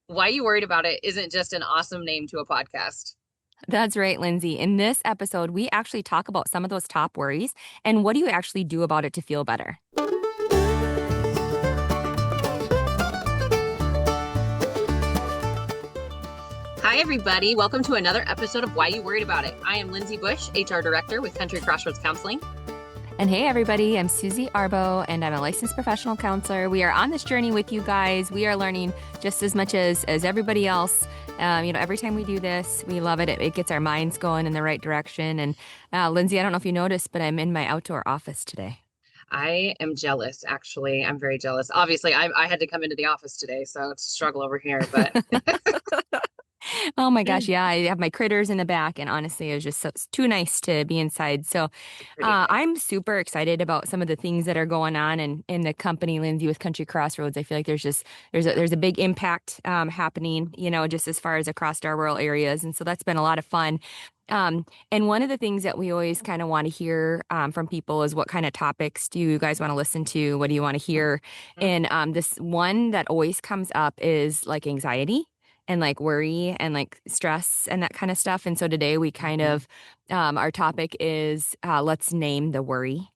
Why You Worried About It isn't just an awesome name to a podcast. That's right, Lindsay. In this episode, we actually talk about some of those top worries and what do you actually do about it to feel better. Hi, everybody. Welcome to another episode of Why You Worried About It. I am Lindsay Bush, HR Director with Country Crossroads Counseling. And hey, everybody, I'm Susie Arbo, and I'm a licensed professional counselor. We are on this journey with you guys. We are learning just as much as everybody else. Every time we do this, we love it. It gets our minds going in the right direction. And Lindsay, I don't know if you noticed, but I'm in my outdoor office today. I am jealous, actually. I'm very jealous. Obviously, I had to come into the office today, so it's a struggle over here, but Oh my gosh, yeah, I have my critters in the back, and honestly, it was just it's too nice to be inside. So, pretty nice. I'm super excited about some of the things that are going on in the company, Lindsay, with Country Crossroads. I feel like there's a big impact happening, just as far as across our rural areas, and so that's been a lot of fun. And one of the things that we always kind of want to hear from people is what kind of topics do you guys want to listen to? What do you want to hear? Mhm. And this one that always comes up is like anxiety and like worry and like stress and that kind of stuff. And so today we kind of, our topic is let's name the worry.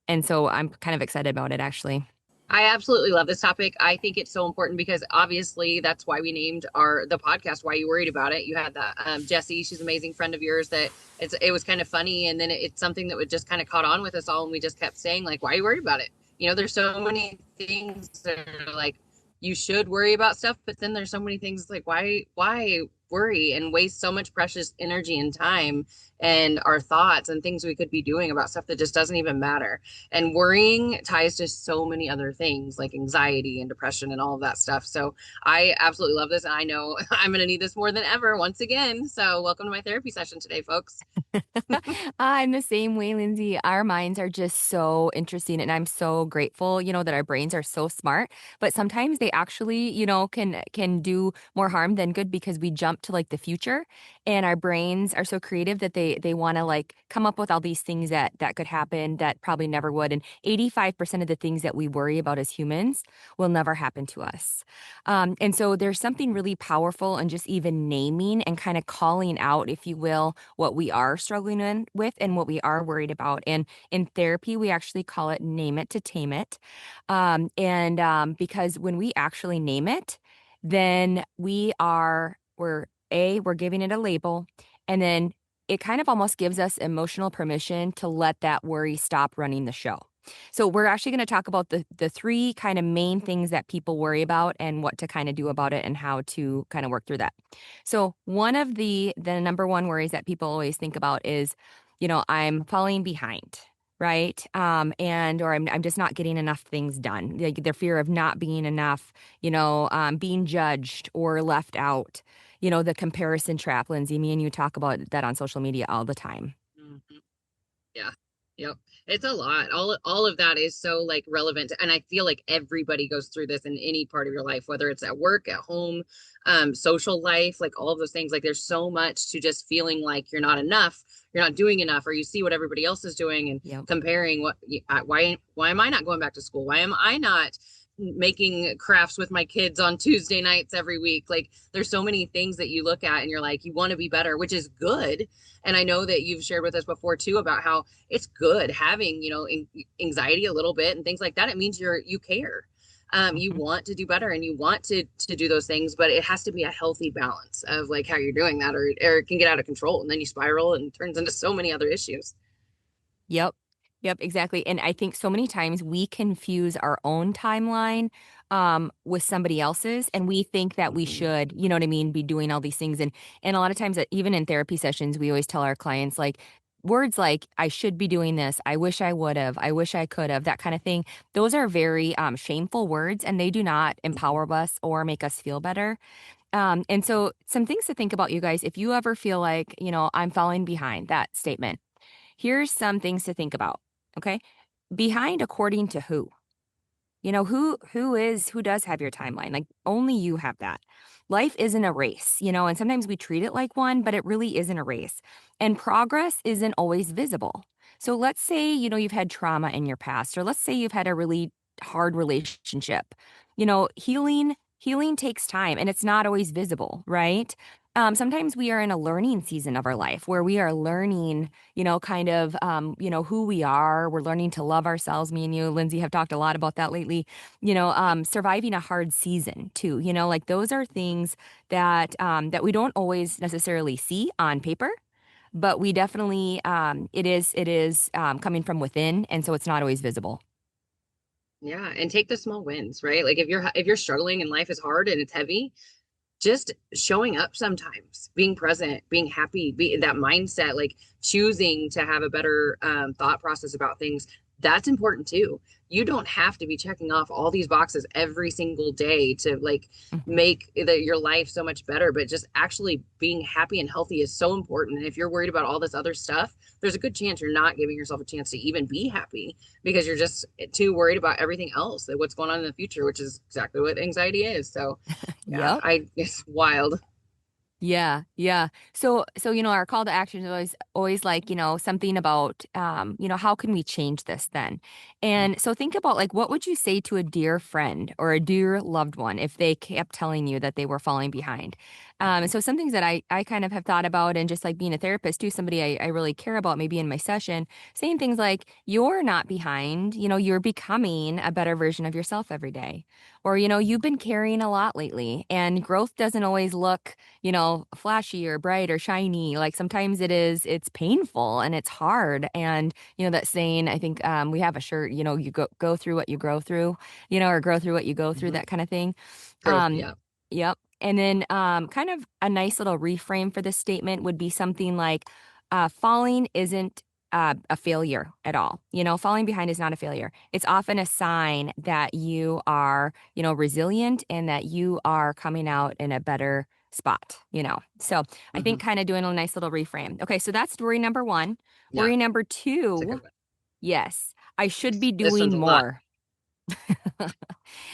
And so I'm kind of excited about it actually. I absolutely love this topic. I think it's so important because obviously that's why we named the podcast Why You Worried About It. You had that Jessie, she's an amazing friend of yours that it was kind of funny, and then it's something that would just kind of caught on with us all, and we just kept saying like, why are you worried about it? There's so many things that are like you should worry about stuff, but then there's so many things like why worry and waste so much precious energy and time and our thoughts and things we could be doing about stuff that just doesn't even matter. And worrying ties to so many other things like anxiety and depression and all of that stuff. So I absolutely love this. And I know I'm going to need this more than ever once again. So welcome to my therapy session today, folks. I'm the same way, Lindsay. Our minds are just so interesting, and I'm so grateful, that our brains are so smart. But sometimes they actually, can do more harm than good because we jump to like the future, and our brains are so creative that they want to like come up with all these things that could happen that probably never would. And 85% of the things that we worry about as humans will never happen to us. And so there's something really powerful in just even naming and kind of calling out, if you will, what we are struggling with and what we are worried about. And in therapy, we actually call it name it to tame it. And because when we actually name it, then we're giving it a label. And then it kind of almost gives us emotional permission to let that worry stop running the show. So we're actually going to talk about the three kind of main things that people worry about and what to kind of do about it and how to kind of work through that. So one of the number one worries that people always think about is, I'm falling behind, right? And or I'm just not getting enough things done. Like their fear of not being enough, being judged or left out. The comparison trap, Lindsay. Me and you talk about that on social media all the time. Mhm. Yeah. Yep. It's a lot. All of that is so like relevant. And I feel like everybody goes through this in any part of your life, whether it's at work, at home, social life, like all of those things. Like there's so much to just feeling like you're not enough, you're not doing enough, or you see what everybody else is doing and Yep. comparing why am I not going back to school? Why am I not making crafts with my kids on Tuesday nights every week? Like there's so many things that you look at and you're like, you want to be better, which is good. And I know that you've shared with us before too about how it's good having, anxiety a little bit and things like that. It means you care. You Mhm. want to do better and you want to do those things, but it has to be a healthy balance of like how you're doing that, or it can get out of control and then you spiral and turns into so many other issues. Yep. Yep, exactly. And I think so many times we confuse our own timeline with somebody else's, and we think that we should, you know what I mean, be doing all these things. And a lot of times, even in therapy sessions, we always tell our clients like words like "I should be doing this," "I wish I would have," "I wish I could have," that kind of thing. Those are very shameful words, and they do not empower us or make us feel better. And so, some things to think about, you guys. If you ever feel like, I'm falling behind that statement, here's some things to think about. Okay. Behind according to who? Who does have your timeline? Like only you have that. Life isn't a race, and sometimes we treat it like one, but it really isn't a race. And progress isn't always visible. So let's say, you've had trauma in your past, or let's say you've had a really hard relationship. Healing healing takes time and it's not always visible, right? Sometimes we are in a learning season of our life where we are learning, kind of, who we are. We're learning to love ourselves. Me and you, Lindsay, have talked a lot about that lately. Surviving a hard season too. Like those are things that we don't always necessarily see on paper, but we definitely it is coming from within, and so it's not always visible. Yeah, and take the small wins, right? Like if you're struggling and life is hard and it's heavy, just showing up sometimes, being present, being happy, be that mindset, like choosing to have a better thought process about things. That's important too. You don't have to be checking off all these boxes every single day to like Mhm. make your life so much better, but just actually being happy and healthy is so important. And if you're worried about all this other stuff, there's a good chance you're not giving yourself a chance to even be happy because you're just too worried about everything else, that what's going on in the future, which is exactly what anxiety is. So yeah, Yep. it's wild. Yeah, yeah. So our call to action is always like, something about how can we change this then? And so think about like what would you say to a dear friend or a dear loved one if they kept telling you that they were falling behind? And Mhm. so some things that I kind of have thought about, and just like being a therapist too, somebody I really care about maybe in my session, saying things like, you're not behind, you're becoming a better version of yourself every day. Or, you've been carrying a lot lately, and growth doesn't always look flashy or bright or shiny. Like sometimes it's painful and it's hard. And, that saying, I think we have a shirt, you go through what you grow through, or grow through what you go through, Mhm. that kind of thing. Growth, Um, yeah. yep. And then kind of a nice little reframe for this statement would be something like falling isn't a failure at all. Falling behind is not a failure. It's often a sign that you are, resilient and that you are coming out in a better spot. So I think Hmm. kind of doing a nice little reframe. Okay, so that's worry number one. Yeah, Worry number it's a two, good one. yes, I should be This one's doing a lot. more.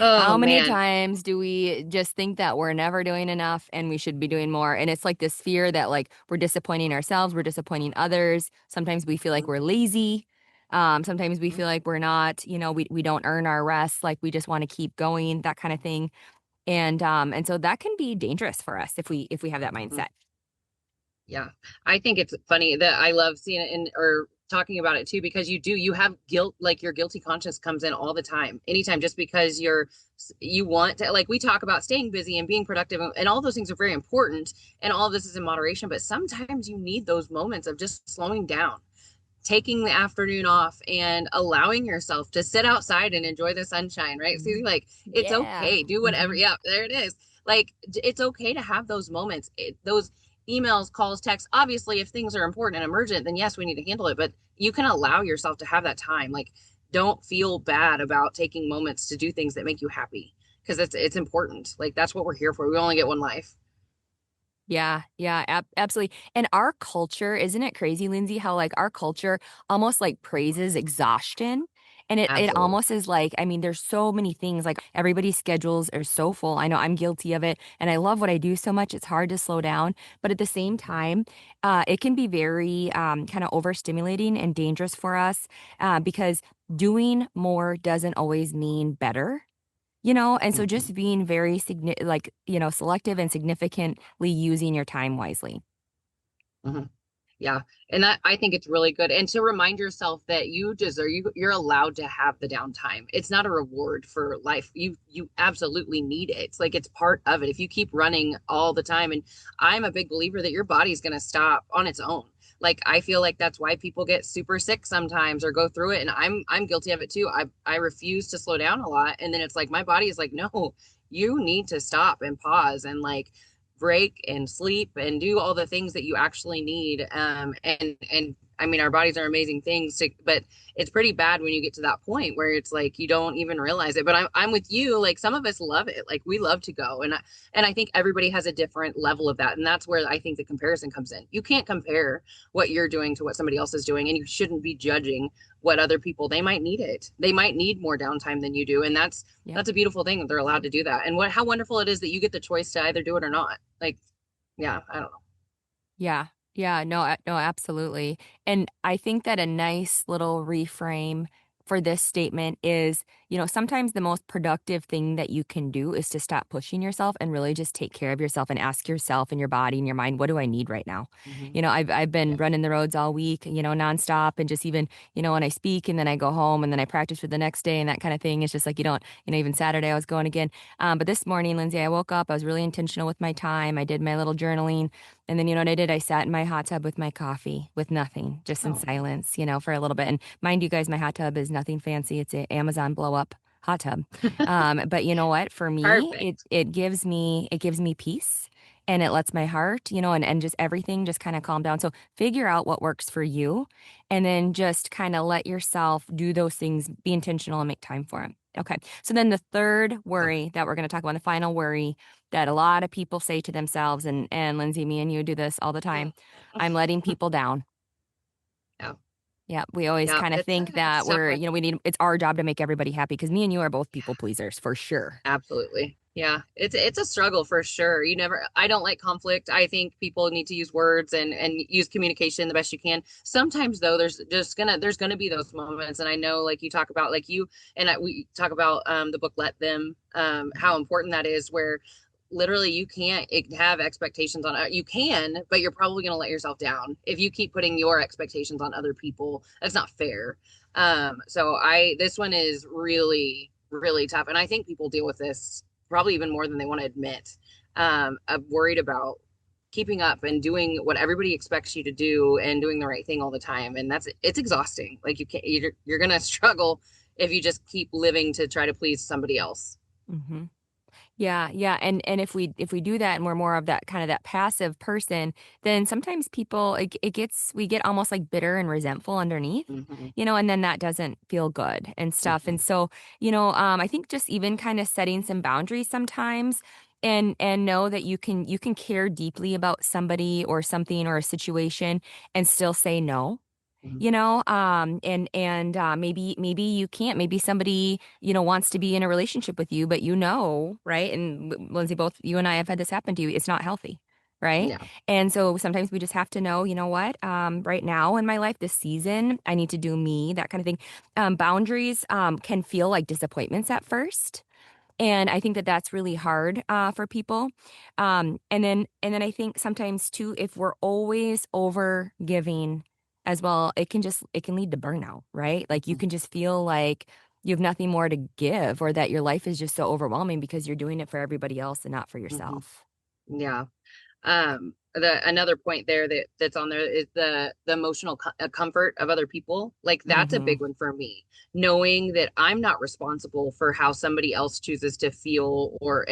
Oh How many man. times do we just think that we're never doing enough and we should be doing more? And it's like this fear that like we're disappointing ourselves, we're disappointing others. Sometimes we feel like Mhm. we're lazy. Sometimes we Mhm. feel like we're not, we don't earn our rest, like we just want to keep going, that kind of thing. And so that can be dangerous for us if we have that Mhm. mindset. Yeah, I think it's funny that I love seeing it in or talking about it too, because you have guilt, like your guilty conscience comes in all the time, anytime, just because you want to, like we talk about staying busy and being productive, and all those things are very important, and all of this is in moderation, but sometimes you need those moments of just slowing down, taking the afternoon off and allowing yourself to sit outside and enjoy the sunshine, right? So like it's Yeah. okay, do whatever. Hmm. Yeah, there it is. Like it's okay to have those moments, those emails, calls, texts. Obviously, if things are important and emergent, then yes, we need to handle it, but you can allow yourself to have that time. Like don't feel bad about taking moments to do things that make you happy, because it's important. Like that's what we're here for. We only get one life. Yeah, yeah, absolutely. And our culture, isn't it crazy, Lindsay, how like our culture almost like praises exhaustion? And it Absolutely. almost is like, I mean, there's so many things, like everybody's schedules are so full. I know I'm guilty of it. And I love what I do so much. It's hard to slow down. But at the same time, it can be very kind of overstimulating and dangerous for us because doing more doesn't always mean better. And so Mhm. just being very selective and significantly using your time wisely. Mhm. Yeah. And that I think it's really good. And to remind yourself that you're allowed to have the downtime. It's not a reward for life. You absolutely need it. It's like it's part of it. If you keep running all the time, and I'm a big believer that your body's gonna stop on its own. Like I feel like that's why people get super sick sometimes or go through it. And I'm guilty of it too. I refuse to slow down a lot. And then it's like my body is like, no, you need to stop and pause and like break and sleep and do all the things that you actually need. And I mean, our bodies are amazing things, but it's pretty bad when you get to that point where it's like you don't even realize it. But I'm with you. Like some of us love it. Like we love to go, and I think everybody has a different level of that, and that's where I think the comparison comes in. You can't compare what you're doing to what somebody else is doing, and you shouldn't be judging what other people, they might need it. They might need more downtime than you do, and Yep. that's a beautiful thing that they're allowed to do that. And how wonderful it is that you get the choice to either do it or not. Like, yeah, I don't know. Yeah. Yeah. No, no, absolutely. And I think that a nice little reframe for this statement is, sometimes the most productive thing that you can do is to stop pushing yourself and really just take care of yourself and ask yourself and your body and your mind, what do I need right now? Hmm. I've been Yeah. running the roads all week, nonstop, and just even, when I speak and then I go home and then I practice for the next day and that kind of thing. It's just like you don't, even Saturday I was going again. But this morning, Lindsay, I woke up, I was really intentional with my time. I did my little journaling. And then you know what I did? I sat in my hot tub with my coffee, with nothing, just in Oh, silence, for a little bit. And mind you guys, my hot tub is nothing fancy. It's an Amazon blow up hot tub. But you know what? For me, it perfect. it gives me it gives me peace, and it lets my heart, and just everything just kind of calm down. So figure out what works for you, and then just kind of let yourself do those things, be intentional, and make time for them. Okay. So then the third Yeah. worry that we're going to talk about, the final worry that a lot of people say to themselves, and Lindsay, me and you do this all the time. I'm letting people down. Yeah. Yeah, we always Yeah. kind of think It's that a tough one. it's our job to make everybody happy because me and you are both people pleasers for sure. Absolutely. Yeah. It's a struggle for sure. I don't like conflict. I think people need to use words and use communication the best you can. Sometimes though, there's gonna be those moments. And I know like you talk about like you and we talk about the book Let Them, how important that is where literally you can't have expectations on you can, but you're probably going to let yourself down if you keep putting your expectations on other people. That's not fair. So I this one is really really tough, and I think people deal with this probably even more than they want to admit. I'm worried about keeping up and doing what everybody expects you to do and doing the right thing all the time, and it's exhausting. Like you're going to struggle if you just keep living to try to please somebody else. hmm Yeah, yeah, and if we do that and we're more of that kind of that passive person, then sometimes people it gets we get almost like bitter and resentful underneath, Hmm. and then that doesn't feel good and stuff. Hmm. And so, I think just even kind of setting some boundaries sometimes and know that you can care deeply about somebody or something or a situation and still say no. And maybe you can't. Maybe somebody wants to be in a relationship with you, but right? And Lindsay, both you and I have had this happen to you. It's not healthy, right? Yeah. And so sometimes we just have to know, you know what? Right now in my life, this season, I need to do me, that kind of thing. Boundaries can feel like disappointments at first. And I think that that's really hard for people. And then I think sometimes too, if we're always over giving as well, it can lead to burnout, right? Like you Mhm. can just feel like you have nothing more to give, or that your life is just so overwhelming because you're doing it for everybody else and not for Mhm. yourself. Yeah. The another point there that's on there is the emotional comfort of other people. Like that's a Mm-hmm. big one for me. Knowing that I'm not responsible for how somebody else chooses to feel or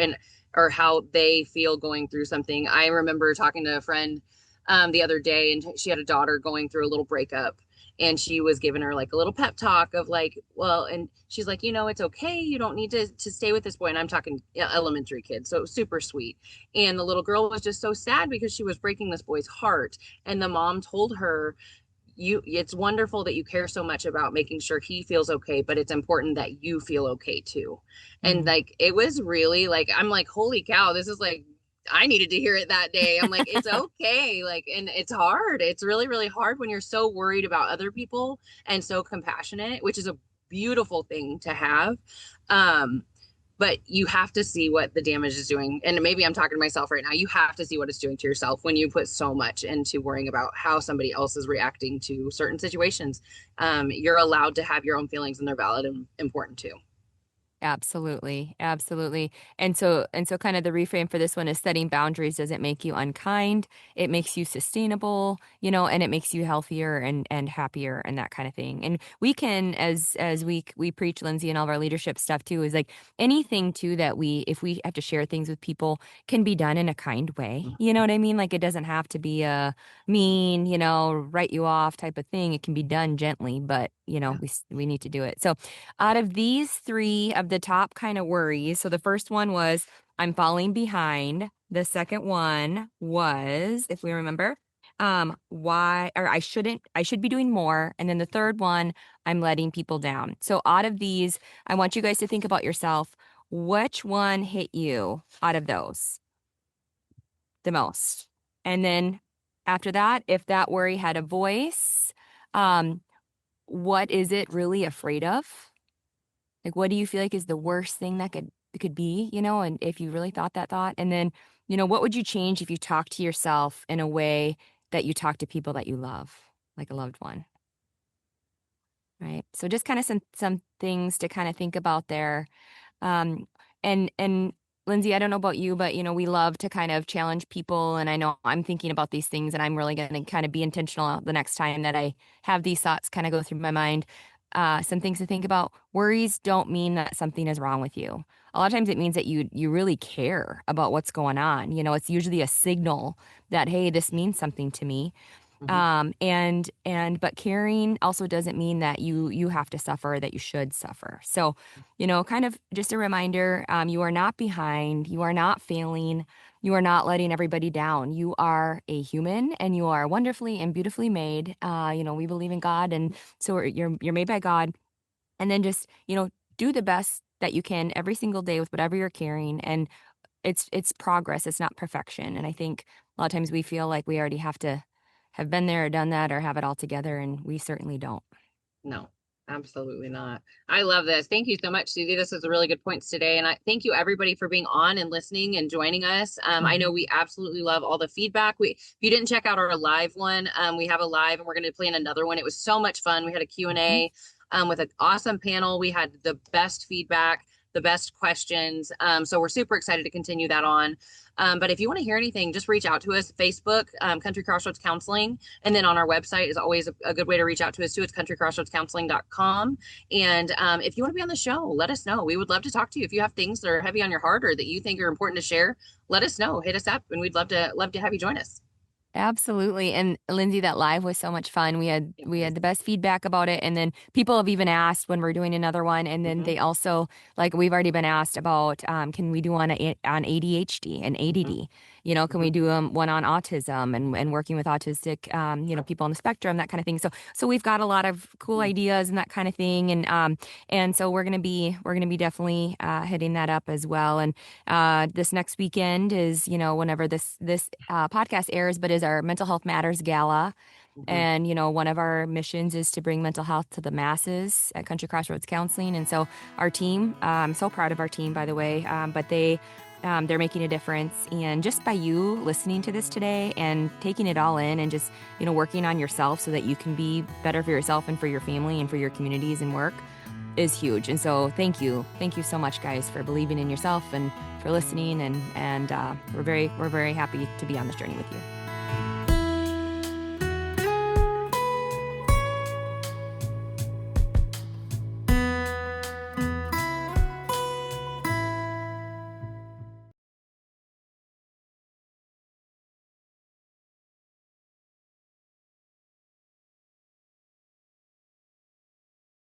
how they feel going through something. I remember talking to a friend the other day, and she had a daughter going through a little breakup, and she was giving her like a little pep talk of like, well, and she's like, it's okay, you don't need to stay with this boy. And I'm talking elementary kids, so it was super sweet. And the little girl was just so sad because she was breaking this boy's heart, and the mom told her, it's wonderful that you care so much about making sure he feels okay, but it's important that you feel okay too. And like it was really like, I'm like, holy cow, this is like, I needed to hear it that day. I'm like, it's okay. Like, and it's hard. It's really, really hard when you're so worried about other people and so compassionate, which is a beautiful thing to have. Um, but you have to see what the damage is doing. And maybe I'm talking to myself right now. You have to see what it's doing to yourself when you put so much into worrying about how somebody else is reacting to certain situations. You're allowed to have your own feelings, and they're valid and important too. Absolutely. Absolutely. And so kind of the reframe for this one is setting boundaries doesn't make you unkind. It makes you sustainable, and it makes you healthier and happier and that kind of thing. And we can as we preach, Lindsay, and all of our leadership stuff too, is like anything too that if we have to share things with people, can be done in a kind way. You know what I mean? Like it doesn't have to be a mean, write you off type of thing. It can be done gently, but Yeah. we need to do it. So out of these three of the top kind of worries, so the first one was I'm falling behind. The second one was, if we remember, why or I should be doing more. And then the third one, I'm letting people down. So out of these, I want you guys to think about yourself. Which one hit you out of those the most? And then after that, if that worry had a voice, um, what is it really afraid of? Like, what do you feel like is the worst thing that could be, and if you really thought that thought, and then, what would you change if you talk to yourself in a way that you talk to people that you love, like a loved one, right? So just kind of some things to kind of think about there. Um, and Lindsay, I don't know about you, but we love to kind of challenge people, and I know I'm thinking about these things, and I'm really going to kind of be intentional the next time that I have these thoughts kind of go through my mind. Some things to think about. Worries don't mean that something is wrong with you. A lot of times it means that you really care about what's going on. It's usually a signal that, hey, this means something to me. Hmm. But caring also doesn't mean that you have to suffer, that you should suffer. So, kind of just a reminder, you are not behind, you are not failing, you are not letting everybody down. You are a human and you are wonderfully and beautifully made. We believe in God, and so you're made by God. And then just, do the best that you can every single day with whatever you're carrying. And it's progress, it's not perfection. And I think a lot of times we feel like we already have to have been there or done that or have it all together, and we certainly don't. No, absolutely not. I love this. Thank you so much, Susie. This is a really good points today. And I thank you everybody for being on and listening and joining us. I know Mhm. we absolutely love all the feedback. If you didn't check out our live one, we have a live and we're going to plan another one. It was so much fun. We had a Mhm. Q&A with an awesome panel. We had the best feedback, the best questions. So we're super excited to continue that on. But if you want to hear anything, just reach out to us. Facebook, Country Crossroads Counseling. And then on our website is always a good way to reach out to us too. It's countrycrossroadscounseling.com. And if you want to be on the show, let us know. We would love to talk to you. If you have things that are heavy on your heart or that you think are important to share, let us know. Hit us up, and we'd love to have you join us. Absolutely. And Lindsay, that live was so much fun. We had It we was. had the best feedback about it. And then people have even asked when we're doing another one. And then Mm-hmm, they also, like, we've already been asked about, can we do one on ADHD and mm-hmm, ADD? Can mm-hmm, we do one on autism and working with autistic people on the spectrum, that kind of thing. So we've got a lot of cool mm-hmm, ideas and that kind of thing. And so we're gonna be definitely hitting that up as well. And this next weekend is, whenever this podcast airs, but is our Mental Health Matters Gala. mm-hmm. And, one of our missions is to bring mental health to the masses at Country Crossroads Counseling. And so our team, I'm so proud of our team, by the way, but they're making a difference. And just by you listening to this today and taking it all in and just, working on yourself so that you can be better for yourself and for your family and for your communities and work is huge. And so thank you. Thank you so much, guys, for believing in yourself and for listening. And we're very happy to be on this journey with you.